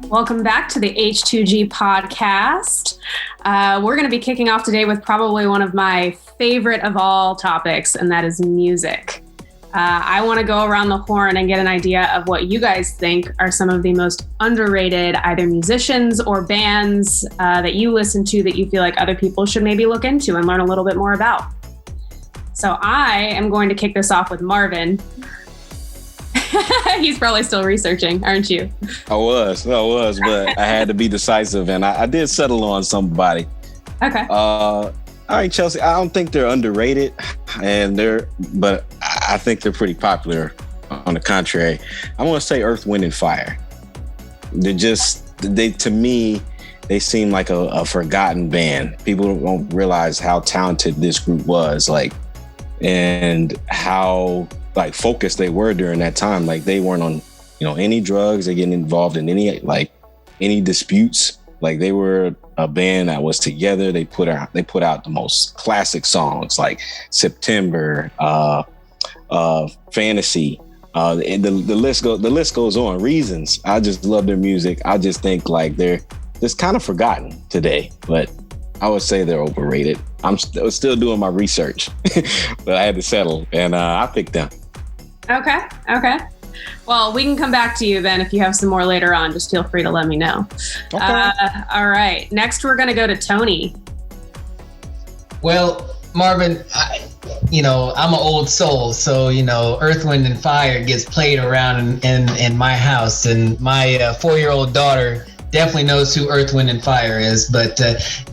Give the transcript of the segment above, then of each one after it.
Welcome back to the H2G Podcast. We're going to be kicking off today with probably one of my favorite of all topics, and that is music. I want to go around the horn and get an idea of what you guys think are some of the most underrated either musicians or bands that you listen to that you feel like other people should maybe look into and learn a little bit more about. So I am going to kick this off with Marvin. He's probably still researching, aren't you? I was, but I had to be decisive, and I did settle on somebody. Okay. All right, Chelsea. I don't think they're underrated, but I think they're pretty popular. On the contrary, I want to say Earth, Wind, and Fire. To me, they seem like a forgotten band. People don't realize how talented this group was, and how focused they were during that time. They weren't on, any drugs. They getting involved in any disputes. They were a band that was together. They put out the most classic songs like September, Fantasy. The list goes on. Reasons. I just love their music. I just think they're just kind of forgotten today, but I would say they're overrated. I'm still doing my research, but I had to settle, and I picked them. Okay. Well, we can come back to you then if you have some more later on. Just feel free to let me know. Okay. All right. Next, we're going to go to Tony. Well, Marvin, I'm an old soul, so Earth, Wind, and Fire gets played around in my house, and my 4-year-old daughter definitely knows who Earth, Wind, and Fire is. But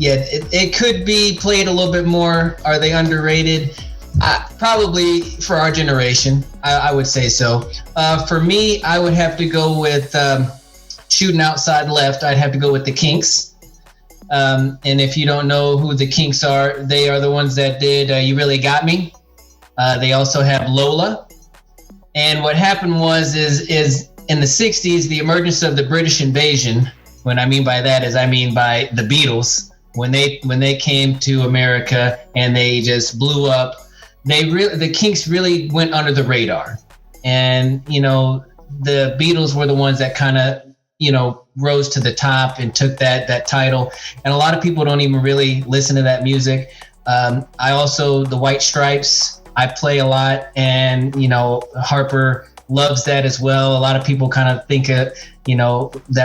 it could be played a little bit more. Are they underrated? Probably for our generation, I would say so. For me, I would have to go with shooting outside left. I'd have to go with the Kinks. And if you don't know who the Kinks are, they are the ones that did You Really Got Me. They also have Lola. And what happened was in the 60s, the emergence of the British invasion. What I mean by that is I mean by the Beatles. When they came to America and they just blew up, the Kinks really went under the radar. And, the Beatles were the ones that kind of, rose to the top and took that title. And a lot of people don't even really listen to that music. I also, the White Stripes, I play a lot, and, Harper loves that as well. A lot of people kind of think, that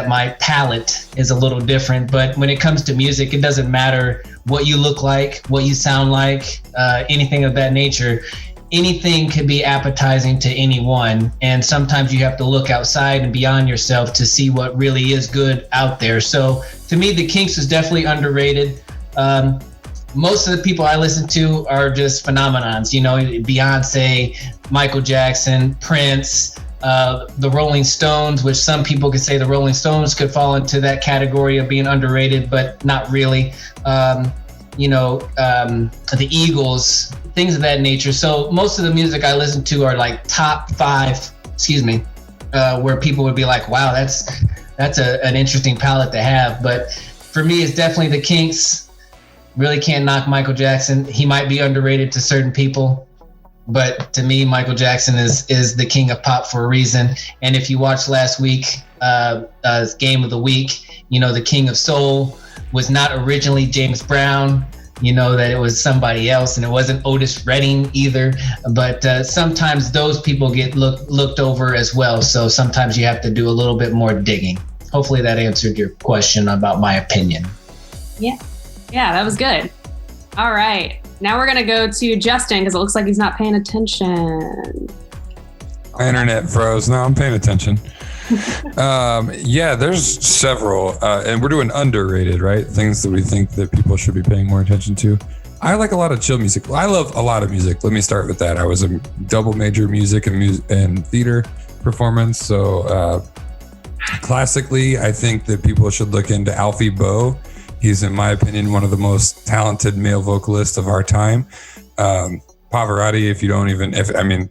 my palette is a little different, but when it comes to music, it doesn't matter what you look like, what you sound like, anything of that nature. Anything can be appetizing to anyone, and sometimes you have to look outside and beyond yourself to see what really is good out there. So to me, the Kinks is definitely underrated. Most of the people I listen to are just phenomenons, Beyonce, Michael Jackson, Prince, the Rolling Stones, which some people could say the Rolling Stones could fall into that category of being underrated, but not really. The Eagles, things of that nature. So most of the music I listen to are top 5, where people would be like, wow, that's an interesting palette to have. But for me, it's definitely the Kinks. Really can't knock Michael Jackson. He might be underrated to certain people, but to me, Michael Jackson is the king of pop for a reason. And if you watched last week, Game of the Week, the King of Soul was not originally James Brown, that it was somebody else, and it wasn't Otis Redding either. But sometimes those people get looked over as well. So sometimes you have to do a little bit more digging. Hopefully that answered your question about my opinion. Yeah, that was good. All right. Now we're going to go to Justin because it looks like he's not paying attention. My internet froze. No, I'm paying attention. There's several, and we're doing underrated, right? Things that we think that people should be paying more attention to. I like a lot of chill music. I love a lot of music. Let me start with that. I was a double major music and theater performance. So classically, I think that people should look into Alfie Boe. He's, in my opinion, one of the most talented male vocalists of our time. Pavarotti,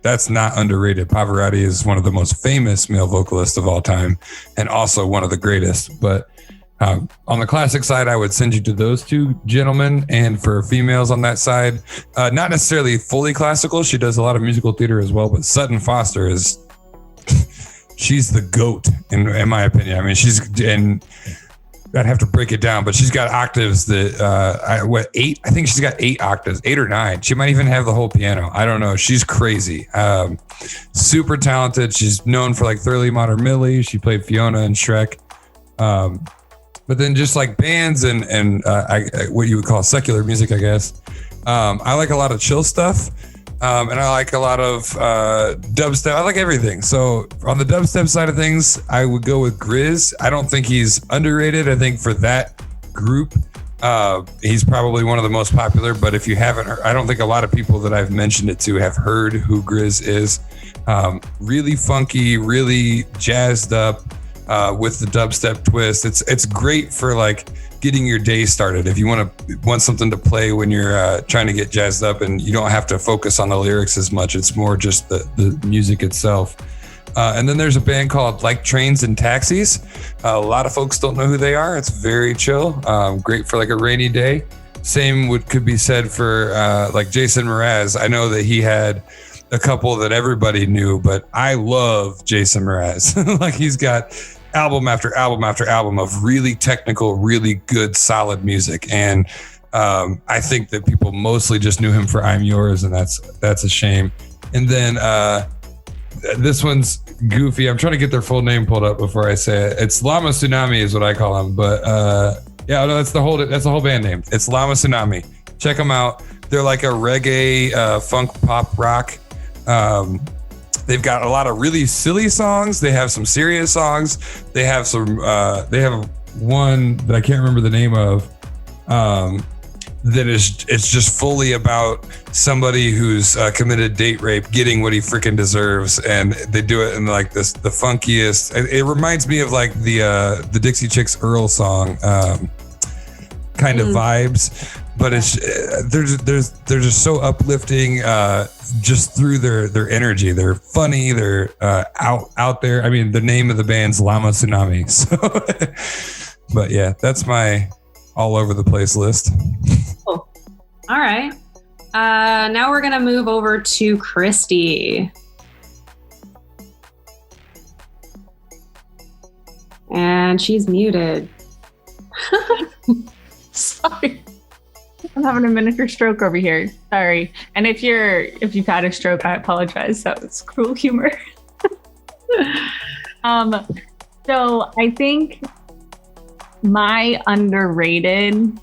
that's not underrated. Pavarotti is one of the most famous male vocalists of all time, and also one of the greatest. But on the classic side, I would send you to those two gentlemen. And for females on that side, not necessarily fully classical. She does a lot of musical theater as well, but Sutton Foster is she's the GOAT in my opinion. I mean, and I'd have to break it down, but she's got octaves that, 8? I think she's got 8 octaves, 8 or 9. She might even have the whole piano. I don't know. She's crazy. Super talented. She's known for like Thoroughly Modern Millie. She played Fiona in Shrek. But then just like bands and what you would call secular music, I guess. I like a lot of chill stuff. And I like a lot of dubstep. I like everything. So on the dubstep side of things, I would go with Grizz. I don't think he's underrated. I think for that group, he's probably one of the most popular. But if you haven't heard, I don't think a lot of people that I've mentioned it to have heard who Grizz is. Really funky, really jazzed up with the dubstep twist. It's great for like getting your day started. If you want something to play when you're trying to get jazzed up and you don't have to focus on the lyrics as much, it's more just the music itself. And then there's a band called Like Trains and Taxis. A lot of folks don't know who they are. It's very chill, great for like a rainy day. Same could be said for like Jason Mraz. I know that he had a couple that everybody knew, but I love Jason Mraz. Like he's got album after album after album of really technical, really good, solid music. And I think that people mostly just knew him for I'm Yours, and that's a shame. And then this one's goofy. I'm trying to get their full name pulled up before I say it. It's Llama Tsunami is what I call them. But yeah, no, that's the whole band name. It's Llama Tsunami. Check them out. They're like a reggae, funk, pop, rock. They've got a lot of really silly songs. They have some serious songs. They have they have one that I can't remember the name of. It's just fully about somebody who's committed date rape getting what he freaking deserves, and they do it in like the funkiest. It reminds me of like the Dixie Chicks Earl song kind of vibes, but it's they're just so uplifting. Just through their energy. They're funny. They're out there. I mean, the name of the band's Llama Tsunami. So, but yeah, that's my all over the place list. Cool. All right. Now we're gonna move over to Christy. And she's muted. Sorry. I'm having a miniature stroke over here. Sorry. And if you've had a stroke, I apologize. That was cruel humor. So I think my underrated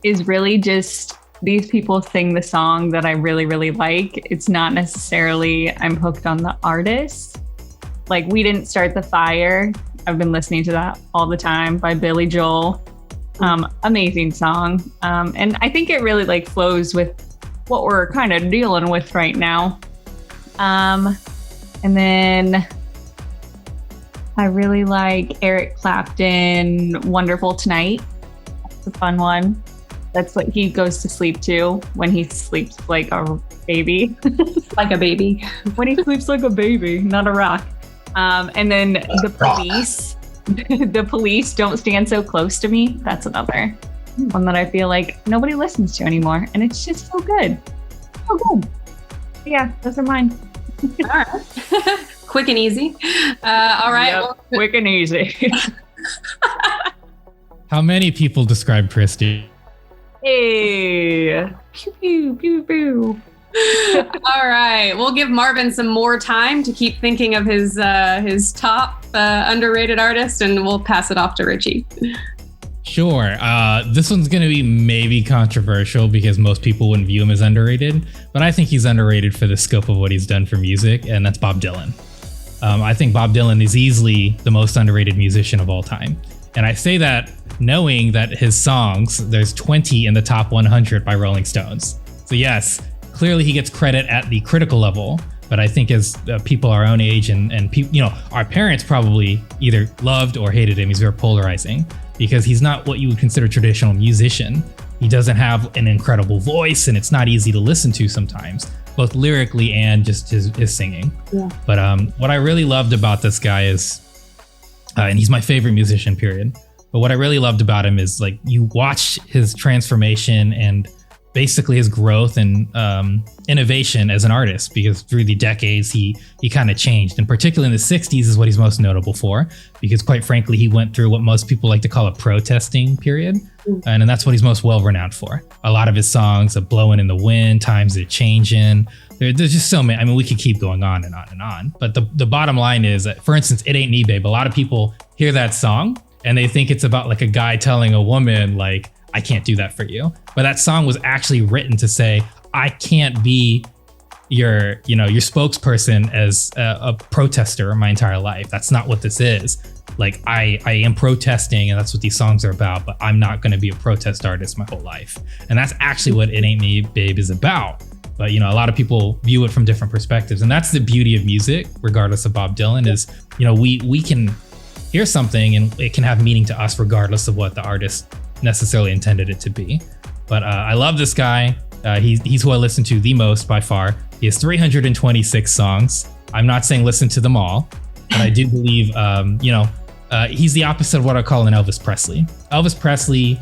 is really just these people sing the song that I really, really like. It's not necessarily I'm hooked on the artist. Like We Didn't Start the Fire. I've been listening to that all the time by Billy Joel. Amazing song. And I think it really like flows with what we're kind of dealing with right now. And then I really like Eric Clapton, Wonderful Tonight. That's a fun one. That's what he goes to sleep to when he sleeps like a baby. Like a baby. When he sleeps like a baby, not a rock. And then The Police. The Police, Don't Stand So Close to Me. That's another one that I feel like nobody listens to anymore. And it's just so good. So good. Yeah, those are mine. All right. Quick and easy. All right. Yep, Well, quick and easy. How many people describe Christy? Hey. Pew, pew, pew, pew. all right. We'll give Marvin some more time to keep thinking of his top underrated artist, and we'll pass it off to Richie. Sure. This one's going to be maybe controversial because most people wouldn't view him as underrated, but I think he's underrated for the scope of what he's done for music, and that's Bob Dylan. I think Bob Dylan is easily the most underrated musician of all time. And I say that knowing that his songs, there's 20 in the top 100 by Rolling Stones. So yes, clearly he gets credit at the critical level, but I think as people our own age and people, you know, our parents probably either loved or hated him. He's very polarizing because he's not what you would consider a traditional musician. He doesn't have an incredible voice, and it's not easy to listen to sometimes, both lyrically and just his singing. Yeah. But what I really loved about this guy is, and he's my favorite musician, period. But what I really loved about him is like you watch his transformation and basically his growth and innovation as an artist, because through the decades he kind of changed, and particularly in the 60s is what he's most notable for, because quite frankly he went through what most people like to call a protesting period, and that's what he's most well renowned for. A lot of his songs are Blowing in the Wind, Times Are Changing. There's just so many. I mean, we could keep going on and on and on, but the bottom line is that, for instance, It Ain't Me Babe, a lot of people hear that song and they think it's about like a guy telling a woman like, I can't do that for you. But that song was actually written to say, I can't be your spokesperson as a protester my entire life. That's not what this is. Like, I am protesting, and that's what these songs are about, but I'm not going to be a protest artist my whole life. And that's actually what It Ain't Me Babe is about. But, a lot of people view it from different perspectives. And that's the beauty of music, regardless of Bob Dylan, is, we can hear something and it can have meaning to us regardless of what the artist necessarily intended it to be. But I love this guy. He's who I listen to the most by far. He has 326 songs. I'm not saying listen to them all, but I do believe, he's the opposite of what I call an Elvis Presley. Elvis Presley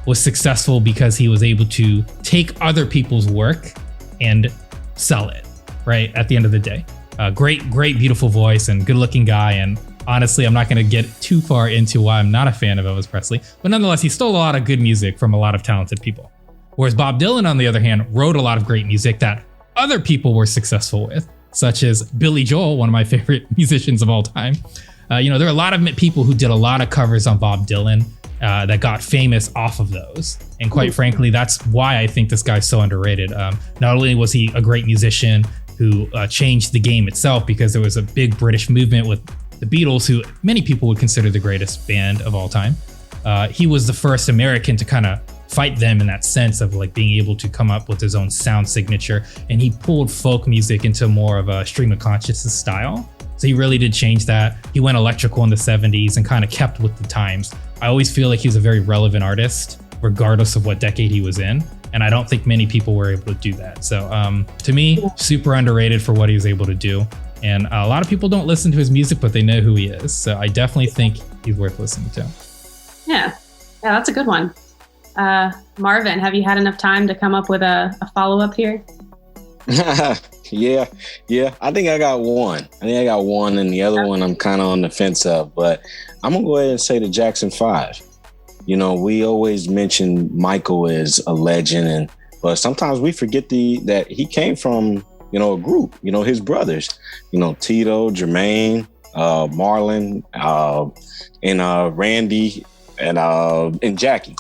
was successful because he was able to take other people's work and sell it, right? At the end of the day. Great, beautiful voice and good looking guy. And honestly, I'm not going to get too far into why I'm not a fan of Elvis Presley, but nonetheless, he stole a lot of good music from a lot of talented people. Whereas Bob Dylan, on the other hand, wrote a lot of great music that other people were successful with, such as Billy Joel, one of my favorite musicians of all time. There are a lot of people who did a lot of covers on Bob Dylan that got famous off of those. And quite frankly, that's why I think this guy's so underrated. Not only was he a great musician who changed the game itself, because there was a big British movement with the Beatles, who many people would consider the greatest band of all time. He was the first American to kind of fight them in that sense of like being able to come up with his own sound signature. And he pulled folk music into more of a stream of consciousness style. So he really did change that. He went electrical in the 70s and kind of kept with the times. I always feel like he was a very relevant artist, regardless of what decade he was in. And I don't think many people were able to do that. So to me, super underrated for what he was able to do. And a lot of people don't listen to his music, but they know who he is. So I definitely think he's worth listening to. Yeah, that's a good one. Marvin, have you had enough time to come up with a follow-up here? Yeah. I think I got one. And the other one I'm kind of on the fence of. But I'm going to go ahead and say the Jackson 5. We always mention Michael as a legend, but sometimes we forget that he came from, a group, his brothers, Tito, Jermaine, Marlon, and Randy, and Jackie.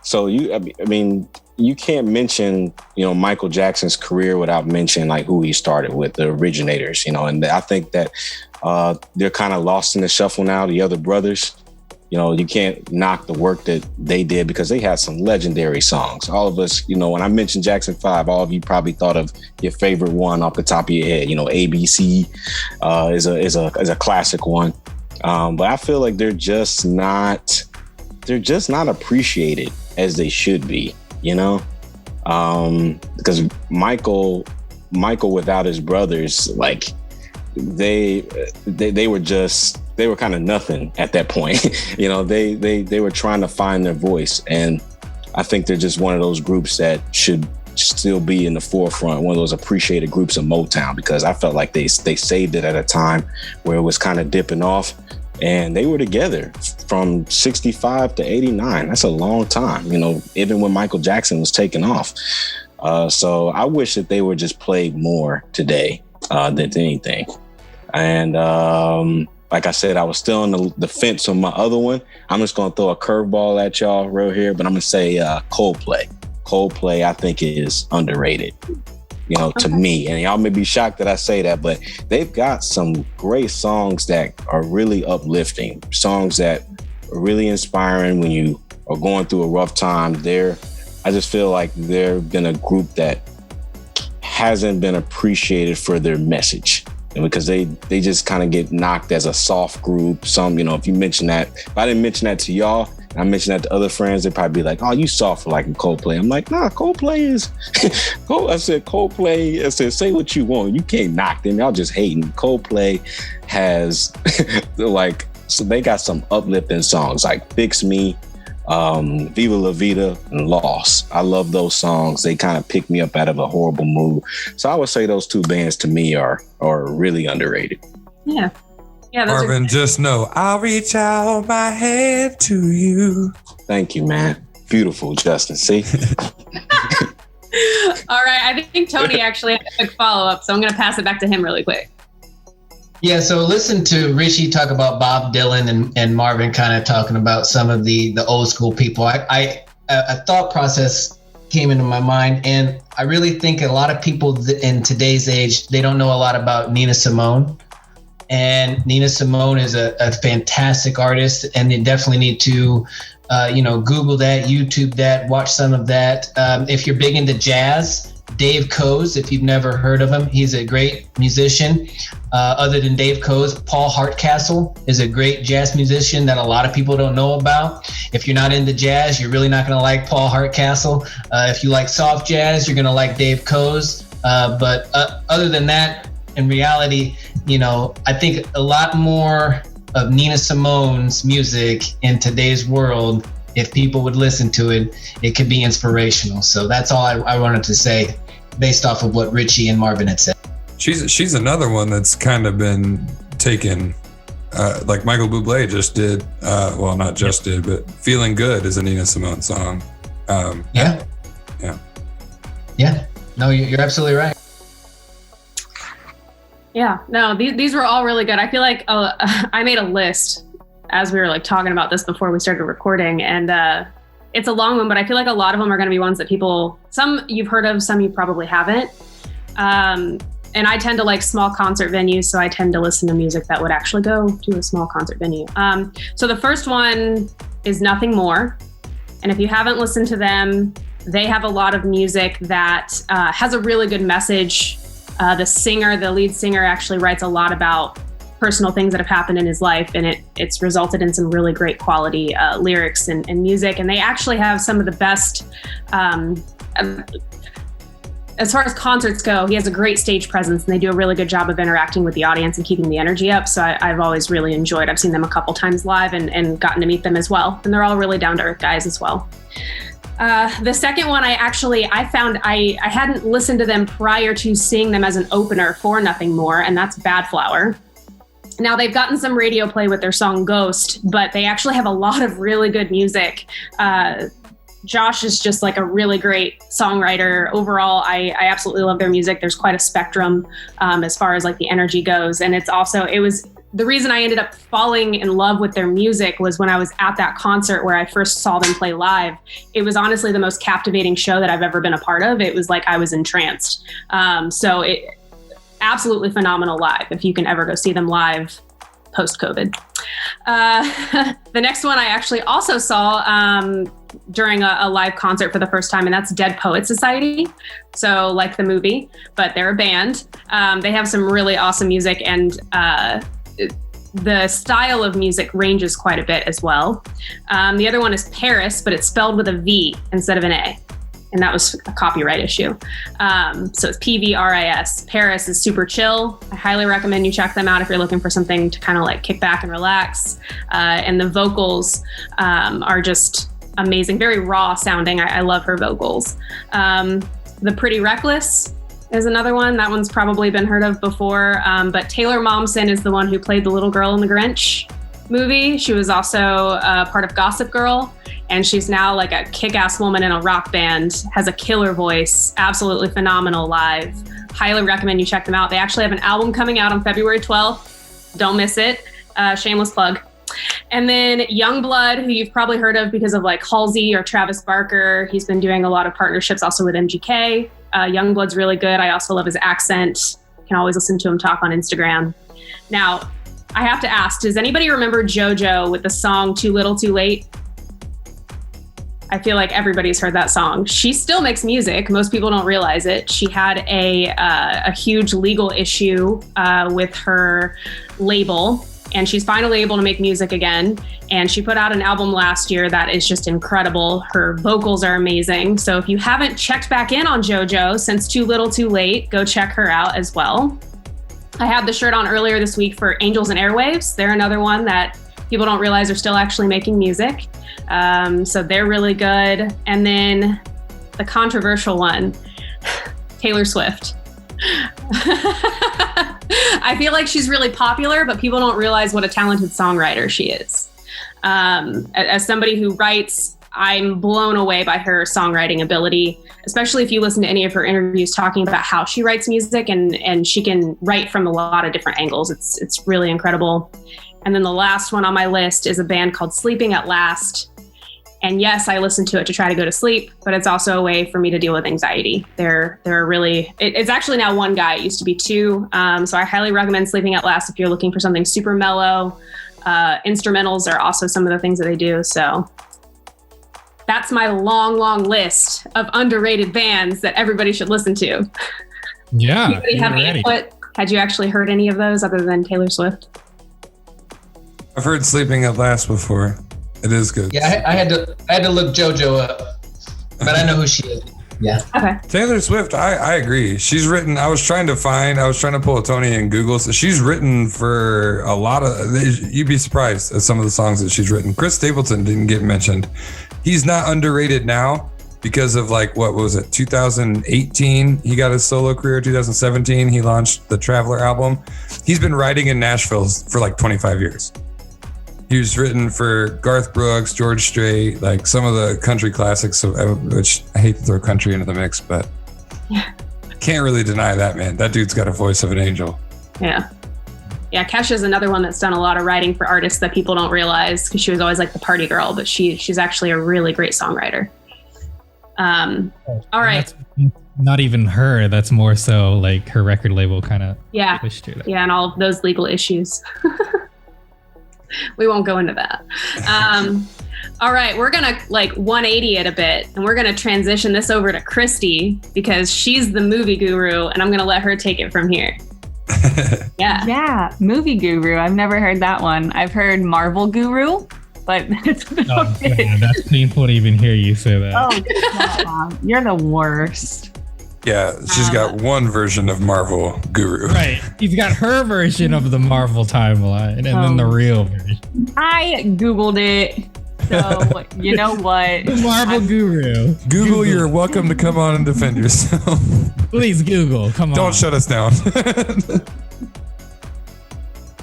So you can't mention, Michael Jackson's career without mentioning like who he started with, the originators, and I think that they're kind of lost in the shuffle now, the other brothers. You can't knock the work that they did because they had some legendary songs. All of us, when I mentioned Jackson 5, all of you probably thought of your favorite one off the top of your head. ABC is a classic one. But I feel like they're just not appreciated as they should be, because Michael without his brothers, like they were kind of nothing at that point. They were trying to find their voice. And I think they're just one of those groups that should still be in the forefront, one of those appreciated groups of Motown, because I felt like they saved it at a time where it was kind of dipping off. And they were together from 65 to 89. That's a long time, even when Michael Jackson was taking off. So I wish that they were just played more today than anything. And like I said, I was still on the fence on my other one. I'm just going to throw a curveball at y'all real here, but I'm going to say Coldplay. Coldplay, I think, is underrated. To me, and y'all may be shocked that I say that, but they've got some great songs that are really uplifting, songs that are really inspiring when you are going through a rough time. I just feel like they've been a group that hasn't been appreciated for their message, and because they just kind of get knocked as a soft group. Some, if you mention that, if I didn't mention that to y'all, I mentioned that to other friends, they'd probably be like, oh, you soft for liking Coldplay. I'm like, nah, Coldplay is... I said, Coldplay, say what you want. You can't knock them. Y'all just hating. Coldplay has, so they got some uplifting songs like Fix Me, Viva La Vida and Lost. I love those songs. They kind of pick me up out of a horrible mood. So I would say those two bands to me are really underrated. Yeah. Yeah. Marvin, just know I'll reach out my hand to you. Thank you, man. Beautiful, Justin. See? All right. I think Tony actually had a quick follow-up, so I'm going to pass it back to him really quick. Yeah, so listen to Richie talk about Bob Dylan and Marvin kind of talking about some of the old school people. A thought process came into my mind, and I really think a lot of people in today's age, they don't know a lot about Nina Simone. And Nina Simone is a fantastic artist, and they definitely need to Google that, YouTube that, watch some of that. If you're big into jazz, Dave Coase, if you've never heard of him, he's a great musician. Other than Dave Coase, Paul Hardcastle is a great jazz musician that a lot of people don't know about. If you're not into jazz, you're really not going to like Paul Hardcastle. If you like soft jazz, you're going to like Dave Coase. But other than that, in reality, I think a lot more of Nina Simone's music in today's world, if people would listen to it, it could be inspirational. So that's all I wanted to say based off of what Richie and Marvin had said. She's another one that's kind of been taken, like Michael Bublé just did. Not just did, but "Feeling Good" is a Nina Simone song. Yeah. No, you're absolutely right. Yeah, no, these were all really good. I feel like I made a list as we were like talking about this before we started recording, and it's a long one, but I feel like a lot of them are going to be ones that some you've heard of, some you probably haven't. And I tend to like small concert venues, so I tend to listen to music that would actually go to a small concert venue. So the first one is Nothing More. And if you haven't listened to them, they have a lot of music that has a really good message. The lead singer actually writes a lot about personal things that have happened in his life, and it's resulted in some really great quality lyrics and music. And they actually have some of the best, as far as concerts go, he has a great stage presence, and they do a really good job of interacting with the audience and keeping the energy up. So I've always really enjoyed. I've seen them a couple times live and gotten to meet them as well. And they're all really down-to-earth guys as well. The second one, I found I hadn't listened to them prior to seeing them as an opener for Nothing More, and that's Bad Flower. Now, they've gotten some radio play with their song Ghost, but they actually have a lot of really good music. Josh is just like a really great songwriter. Overall, I absolutely love their music. There's quite a spectrum as far as like the energy goes. And the reason I ended up falling in love with their music was when I was at that concert where I first saw them play live. It was honestly the most captivating show that I've ever been a part of. It was like I was entranced. So it absolutely phenomenal live if you can ever go see them live post-COVID. The next one I actually also saw during a live concert for the first time, and that's Dead Poet Society. So like the movie, but they're a band. They have some really awesome music, and the style of music ranges quite a bit as well. The other one is Paris, but it's spelled with a V instead of an A. And that was a copyright issue. So it's PVRIS. Paris is super chill. I highly recommend you check them out if you're looking for something to kind of like kick back and relax. And the vocals are just amazing, very raw sounding. I love her vocals. The Pretty Reckless is another one. That one's probably been heard of before. But Taylor Momsen is the one who played the little girl in the Grinch movie. She was also part of Gossip Girl. And she's now like a kick-ass woman in a rock band, has a killer voice, absolutely phenomenal live. Highly recommend you check them out. They actually have an album coming out on February 12th. Don't miss it. Shameless plug. And then Youngblood, who you've probably heard of because of like Halsey or Travis Barker. He's been doing a lot of partnerships also with MGK. Youngblood's really good. I also love his accent. You can always listen to him talk on Instagram. Now, I have to ask, does anybody remember JoJo with the song Too Little Too Late? I feel like everybody's heard that song. She still makes music. Most people don't realize it. She had a huge legal issue with her label, and she's finally able to make music again. And she put out an album last year that is just incredible. Her vocals are amazing. So if you haven't checked back in on JoJo since Too Little Too Late, go check her out as well. I had the shirt on earlier this week for Angels and Airwaves. They're another one that People don't realize they're still actually making music. So they're really good. And then the controversial one, Taylor Swift. I feel like she's really popular, but people don't realize what a talented songwriter she is. As somebody who writes, I'm blown away by her songwriting ability, especially if you listen to any of her interviews talking about how she writes music, and she can write from a lot of different angles. It's really incredible. And then the last one on my list is a band called Sleeping at Last. And yes, I listen to it to try to go to sleep, but it's also a way for me to deal with anxiety. They're really, it's actually now one guy. It used to be two. So I highly recommend Sleeping at Last if you're looking for something super mellow. Instrumentals are also some of the things that they do. So that's my long list of underrated bands that everybody should listen to. Yeah. Anybody have any input? Had you actually heard any of those other than Taylor Swift? I've heard Sleeping at Last before. It is good. Yeah, I had to look JoJo up, but I know who she is. Yeah. Okay. Taylor Swift, I agree. She's written, I was trying to pull a Tony in Google. So she's written for a lot of, you'd be surprised at some of the songs that she's written. Chris Stapleton didn't get mentioned. He's not underrated now because of what was it, 2018, he got his solo career. 2017, he launched the Traveler album. He's been writing in Nashville for 25 years. He was written for Garth Brooks, George Strait, some of the country classics, which I hate to throw country into the mix, but can't really deny that, man. That dude's got a voice of an angel. Yeah. Yeah, Kesha's another one that's done a lot of writing for artists that people don't realize, because she was always the party girl, but she's actually a really great songwriter. All right. That's not even her. That's more so her record label kind of pushed her. Yeah, and all of those legal issues. We won't go into that. All right, we're gonna 180 it a bit, and we're gonna transition this over to Christy because she's the movie guru, and I'm gonna let her take it from here. Yeah, movie guru. I've never heard that one. I've heard Marvel guru, but that's about it. Man, that's painful to even hear you say that. Oh, you're the worst. Yeah, she's got one version of Marvel Guru. Right. He's got her version of the Marvel timeline and then the real version. I Googled it. So, you know what? Marvel Guru. Google, you're welcome to come on and defend yourself. Please, Google. Come on. Don't shut us down.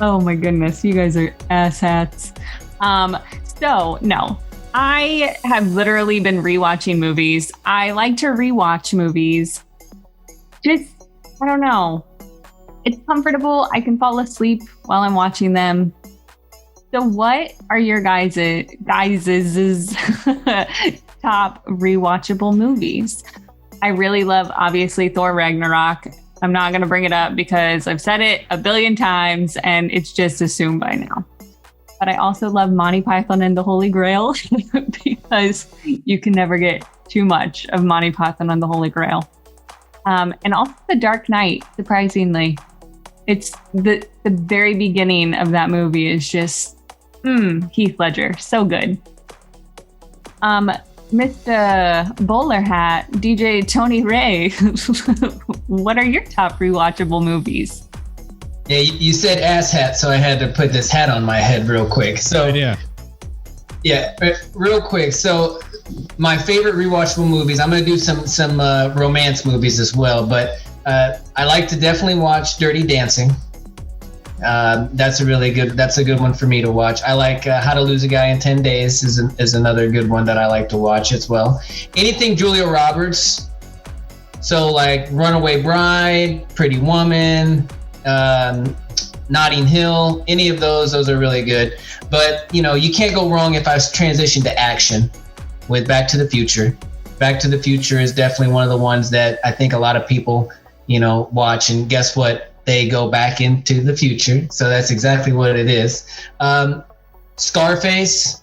Oh my goodness. You guys are asshats. So, no. I have literally been rewatching movies. I like to rewatch movies. I don't know. It's comfortable. I can fall asleep while I'm watching them. So what are your guys' top rewatchable movies? I really love, obviously, Thor Ragnarok. I'm not going to bring it up because I've said it a billion times and it's just assumed by now. But I also love Monty Python and the Holy Grail because you can never get too much of Monty Python and the Holy Grail. And also The Dark Knight, surprisingly. It's the very beginning of that movie is just, Heath Ledger, so good. Mr. Bowler Hat, DJ Tony Ray, what are your top rewatchable movies? Yeah, you said ass hat, so I had to put this hat on my head real quick. So yeah, real quick. So my favorite rewatchable movies, I'm going to do some romance movies as well, but I like to definitely watch Dirty Dancing. That's a good one for me to watch. I like How to Lose a Guy in 10 Days is another good one that I like to watch as well. Anything Julia Roberts. So Runaway Bride, Pretty Woman, Notting Hill, any of those are really good. But you can't go wrong if I transition to action with Back to the Future. Back to the Future is definitely one of the ones that I think a lot of people watch, and guess what, they go back into the future, so that's exactly what it is. Scarface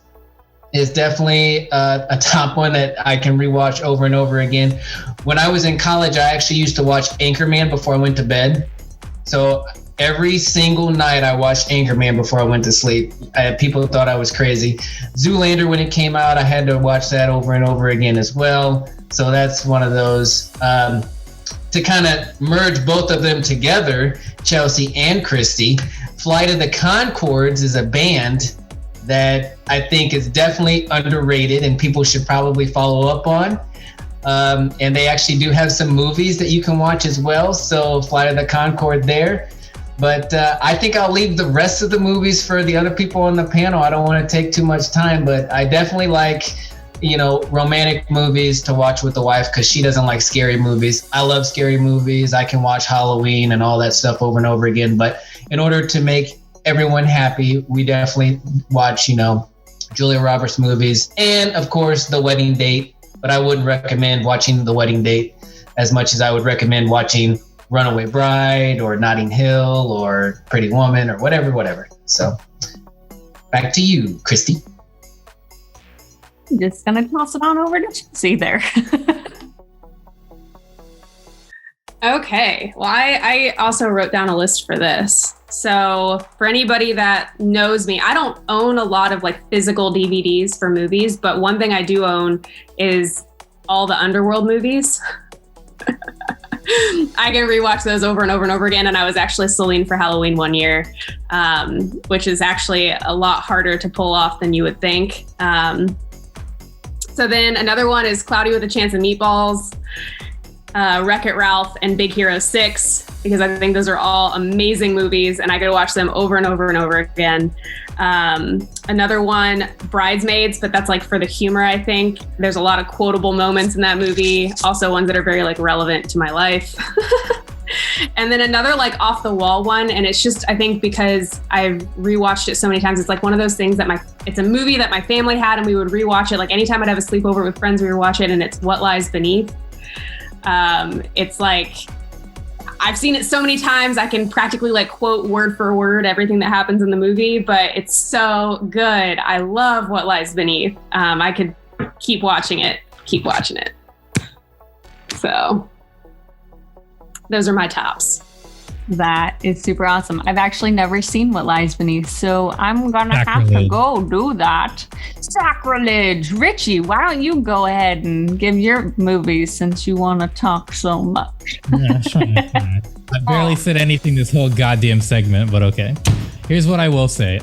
is definitely a top one that I can rewatch over and over again. When I was in college, I actually used to watch Anchorman before I went to bed. So every single night I watched Anchorman before I went to sleep. People thought I was crazy. Zoolander, when it came out, I had to watch that over and over again as well. So that's one of those. To kind of merge both of them together, Chelsea and Christy, Flight of the Conchords is a band that I think is definitely underrated and people should probably follow up on. And they actually do have some movies that you can watch as well. So Flight of the Conchord there. But I think I'll leave the rest of the movies for the other people on the panel. I don't want to take too much time, but I definitely like, romantic movies to watch with the wife because she doesn't like scary movies. I love scary movies. I can watch Halloween and all that stuff over and over again. But in order to make everyone happy, we definitely watch, Julia Roberts movies and, of course, The Wedding Date. But I wouldn't recommend watching The Wedding Date as much as I would recommend watching Runaway Bride or Notting Hill or Pretty Woman or whatever. So back to you, Christy. Just gonna toss it on over to Chelsea there. Okay. Well, I also wrote down a list for this. So for anybody that knows me, I don't own a lot of like physical DVDs for movies, but one thing I do own is all the Underworld movies. I can rewatch those over and over and over again. And I was actually Celine for Halloween one year, which is actually a lot harder to pull off than you would think. So then another one is Cloudy with a Chance of Meatballs, Wreck-It Ralph, and Big Hero 6, because I think those are all amazing movies and I could watch them over and over and over again. Another one, Bridesmaids, but that's like for the humor, I think. There's a lot of quotable moments in that movie, also ones that are very like relevant to my life. And then another like off the wall one, and it's just, I think because I've rewatched it so many times, it's like one of those things that it's a movie that my family had and we would rewatch it. Like anytime I'd have a sleepover with friends, we would watch it, and it's What Lies Beneath. It's like, I've seen it so many times, I can practically like quote word for word everything that happens in the movie, but it's so good. I love What Lies Beneath. I could keep watching it. So those are my tops. That is super awesome. I've actually never seen What Lies Beneath, so I'm gonna have to go do that. Sacrilege. Richie, why don't you go ahead and give your movies since you want to talk so much? Yeah, fine. I barely said anything this whole goddamn segment, but okay. Here's what I will say.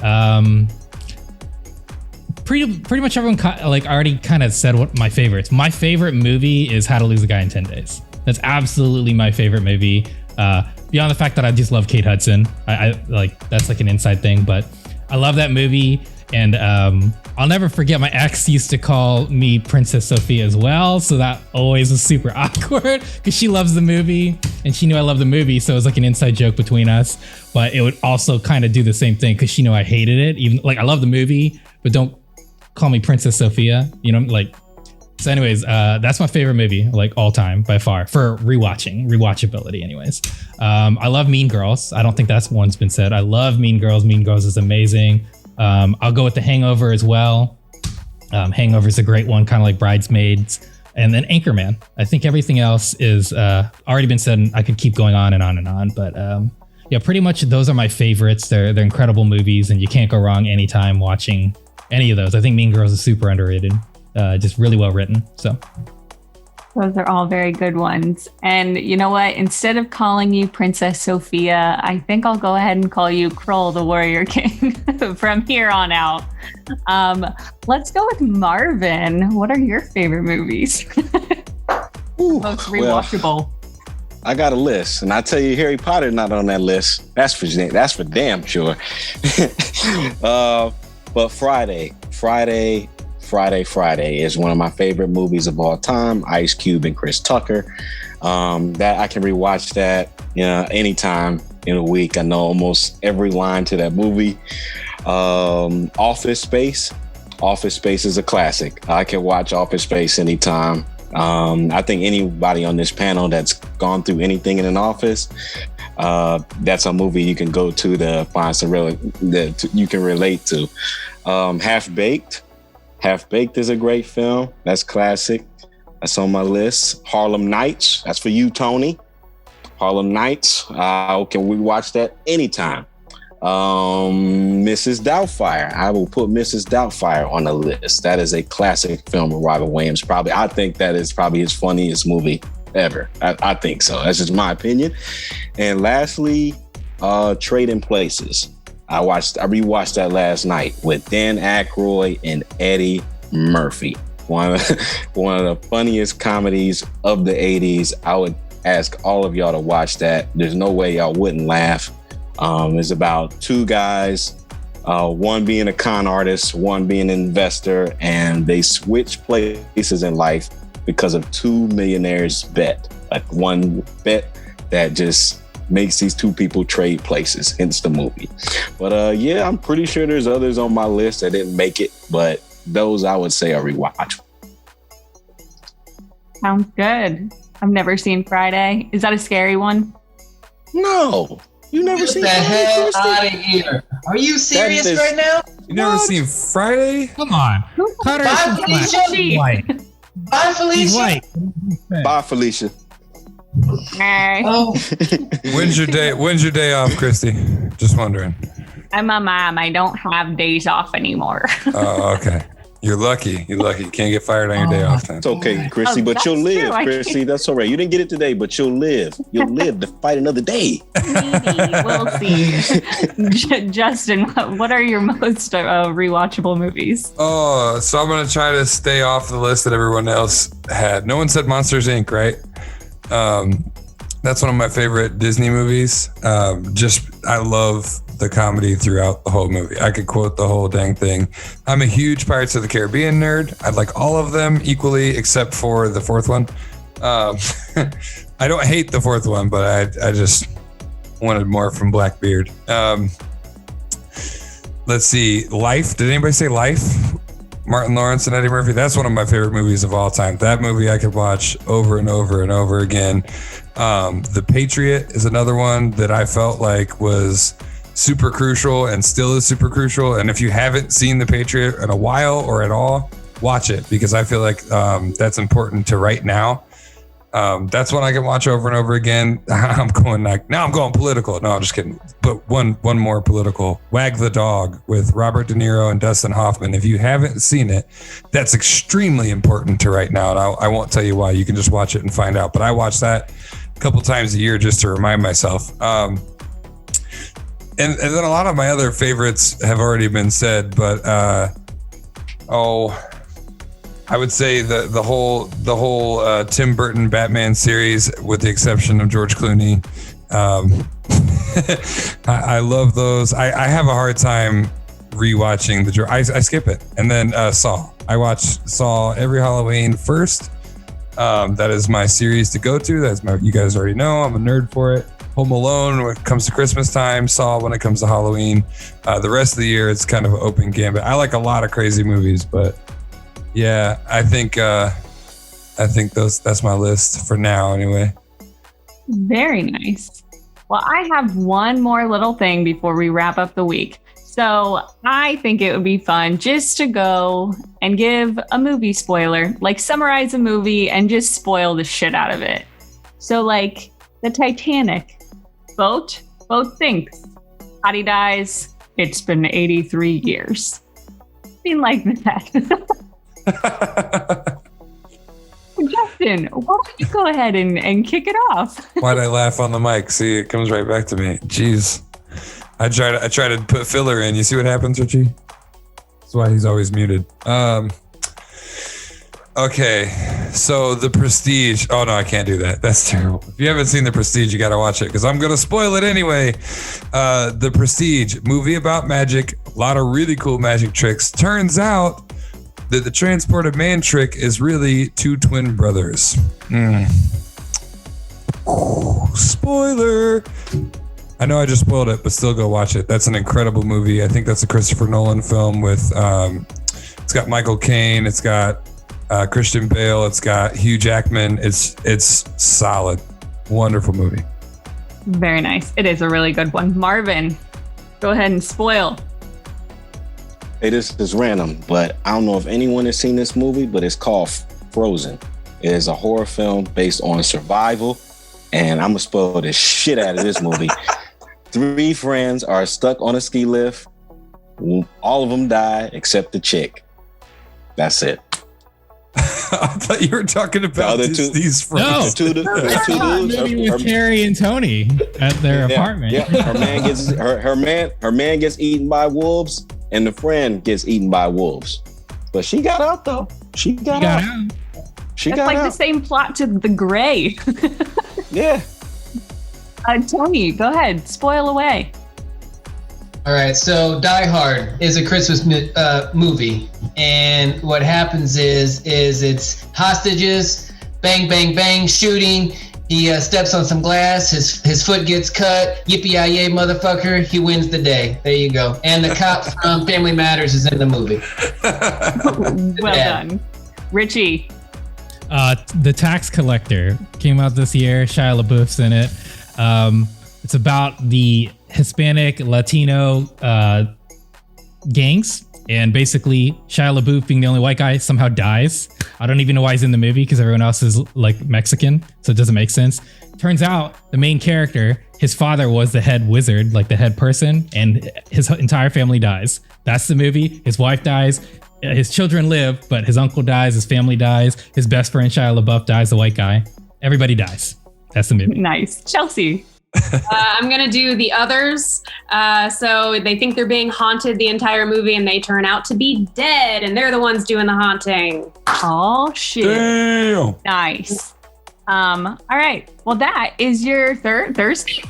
Pretty much everyone already kind of said what my favorites. My favorite movie is How to Lose a Guy in 10 Days. That's absolutely my favorite movie. Beyond the fact that I just love Kate Hudson. I like, that's like an inside thing, but I love that movie. And I'll never forget, my ex used to call me Princess Sophia as well. So that always was super awkward because she loves the movie and she knew I loved the movie. So it was like an inside joke between us, but it would also kind of do the same thing because she knew I hated it. Even like, I love the movie, but don't call me Princess Sophia, like. So anyways, that's my favorite movie, like all time by far, for rewatchability anyways. I love Mean Girls. I don't think that's one's been said. I love Mean Girls. Mean Girls is amazing. I'll go with The Hangover as well. Hangover is a great one, kind of like Bridesmaids. And then Anchorman. I think everything else is already been said, and I could keep going on and on and on. But yeah, pretty much those are my favorites. They're incredible movies, and you can't go wrong anytime watching any of those. I think Mean Girls is super underrated. Just really well written. So those are all very good ones. And you know what? Instead of calling you Princess Sophia, I think I'll go ahead and call you Kroll the Warrior King from here on out. Let's go with Marvin. What are your favorite movies? Most rewatchable. Well, I got a list, and I tell you, Harry Potter not on that list. That's for damn sure. But Friday is one of my favorite movies of all time. Ice Cube and Chris Tucker. That I can rewatch that anytime in a week. I know almost every line to that movie. Office Space. Office Space is a classic. I can watch Office Space anytime. I think anybody on this panel that's gone through anything in an office, that's a movie you can go to find some that you can relate to. Half Baked is a great film. That's classic. That's on my list. Harlem Nights. That's for you, Tony. Harlem Nights. Can we watch that anytime? Mrs. Doubtfire. I will put Mrs. Doubtfire on the list. That is a classic film with Robin Williams. I think that is probably his funniest movie ever. I think so. That's just my opinion. And lastly, Trading Places. I rewatched that last night with Dan Aykroyd and Eddie Murphy. One of the funniest comedies of the 80s. I would ask all of y'all to watch that. There's no way y'all wouldn't laugh. It's about two guys, one being a con artist, one being an investor, and they switch places in life because of two millionaires bet. Like one bet that just makes these two people trade places, hence the movie. But yeah, I'm pretty sure there's others on my list that didn't make it, but those I would say are rewatchable. Sounds good. I've never seen Friday. Is that a scary one? No, you never seen Get the hell Friday, out of here. Are you serious is- right now? You never seen Friday? Come on. Cutter Bye, is black. Felicia. He's white. Bye, He's Felicia. white. Bye, Felicia. Oh, When's your day off, Christy? Just wondering. I'm a mom. I don't have days off anymore. Oh, okay. You're lucky. You can't get fired on your day off then. It's okay, Christy, Oh, but you'll that's live, true. I Christy. That's all right. You didn't get it today, but you'll live. You'll live to fight another day. Maybe. We'll see. Justin, what are your most rewatchable movies? Oh, so I'm going to try to stay off the list that everyone else had. No one said Monsters, Inc., right? That's one of my favorite Disney movies. I love the comedy throughout the whole movie. I could quote the whole dang thing. I'm a huge Pirates of the Caribbean nerd. I like all of them equally, except for the fourth one. I don't hate the fourth one, but I just wanted more from Blackbeard. Let's see. Life. Did anybody say Life? Martin Lawrence and Eddie Murphy. That's one of my favorite movies of all time. That movie I could watch over and over and over again. The Patriot is another one that I felt like was super crucial and still is super crucial. And if you haven't seen The Patriot in a while or at all, watch it, because I feel like that's important to right now. That's one I can watch over and over again. I'm going political. No, I'm just kidding. But one more political. Wag the Dog with Robert De Niro and Dustin Hoffman. If you haven't seen it, that's extremely important to right now. And I won't tell you why. You can just watch it and find out. But I watch that a couple times a year just to remind myself. And then a lot of my other favorites have already been said. But I would say the whole Tim Burton Batman series, with the exception of George Clooney. I love those. I have a hard time rewatching I skip it. And then Saw. I watch Saw every Halloween first. That is my series to go to. You guys already know I'm a nerd for it. Home Alone when it comes to Christmas time. Saw when it comes to Halloween. The rest of the year it's kind of an open gambit. I like a lot of crazy movies, but yeah, I think that's my list for now anyway. Very nice. Well, I have one more little thing before we wrap up the week. So I think it would be fun just to go and give a movie spoiler, like summarize a movie and just spoil the shit out of it. So like the Titanic, boat sinks, Patty dies, it's been 83 years. Something like that. Justin, why don't you go ahead and kick it off? Why'd I laugh on the mic? See, it comes right back to me. Jeez. I try to put filler in. You see what happens, Richie? That's why he's always muted. Okay, so The Prestige. Oh no, I can't do that. That's terrible. If you haven't seen The Prestige, you gotta watch it because I'm gonna spoil it anyway. The Prestige, movie about magic, a lot of really cool magic tricks. Turns out that the transported man trick is really two twin brothers. Ooh, spoiler. I know I just spoiled it, but still go watch it. That's an incredible movie. I think that's a Christopher Nolan film with, it's got Michael Caine, it's got Christian Bale, it's got Hugh Jackman. It's solid. Wonderful movie. Very nice. It is a really good one. Marvin, go ahead and spoil. Hey, this is random, but I don't know if anyone has seen this movie, but it's called Frozen. It is a horror film based on survival, and I'm gonna spoil the shit out of this movie. 3 friends are stuck on a ski lift. All of them die except the chick. That's it. I thought you were talking about other two- these No. friends. Two dudes. Movie with Carrie and Tony at their apartment. Yeah, her man gets her man gets eaten by wolves, and the friend gets eaten by wolves. But she got out though. She got out. She That's got like out. the same plot to The Gray. Yeah. Tony, go ahead. Spoil away. All right, so Die Hard is a Christmas movie, and what happens is it's hostages, bang, bang, bang, shooting. He steps on some glass, his foot gets cut, yippee-yi-yay, motherfucker, he wins the day. There you go. And the cop from Family Matters is in the movie. Well done. Richie. The Tax Collector came out this year. Shia LaBeouf's in it. It's about the Hispanic Latino gangs, and basically Shia LaBeouf, being the only white guy, somehow dies. I don't even know why he's in the movie because everyone else is like Mexican, so it doesn't make sense. Turns out the main character, his father was the head wizard, like the head person, and his entire family dies. That's the movie. His wife dies. His children live, but his uncle dies, his family dies, his best friend Shia LaBeouf dies, the white guy. Everybody dies. That's the movie. Nice. Chelsea. I'm going to do The Others. So they think they're being haunted the entire movie and they turn out to be dead and they're the ones doing the haunting. Oh, shit. Damn. Nice. All right. Well, that is your Thursday.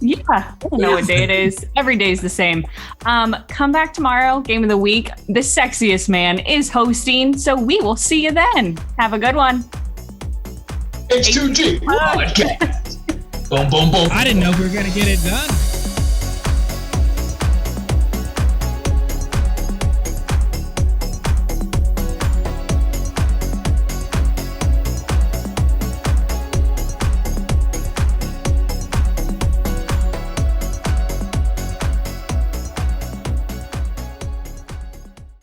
Yeah. I don't know what day it is. Every day is the same. Come back tomorrow. Game of the week. The Sexiest Man is hosting. So we will see you then. Have a good one. H2G Podcast. Boom, boom, boom. I didn't know we were going to get it done.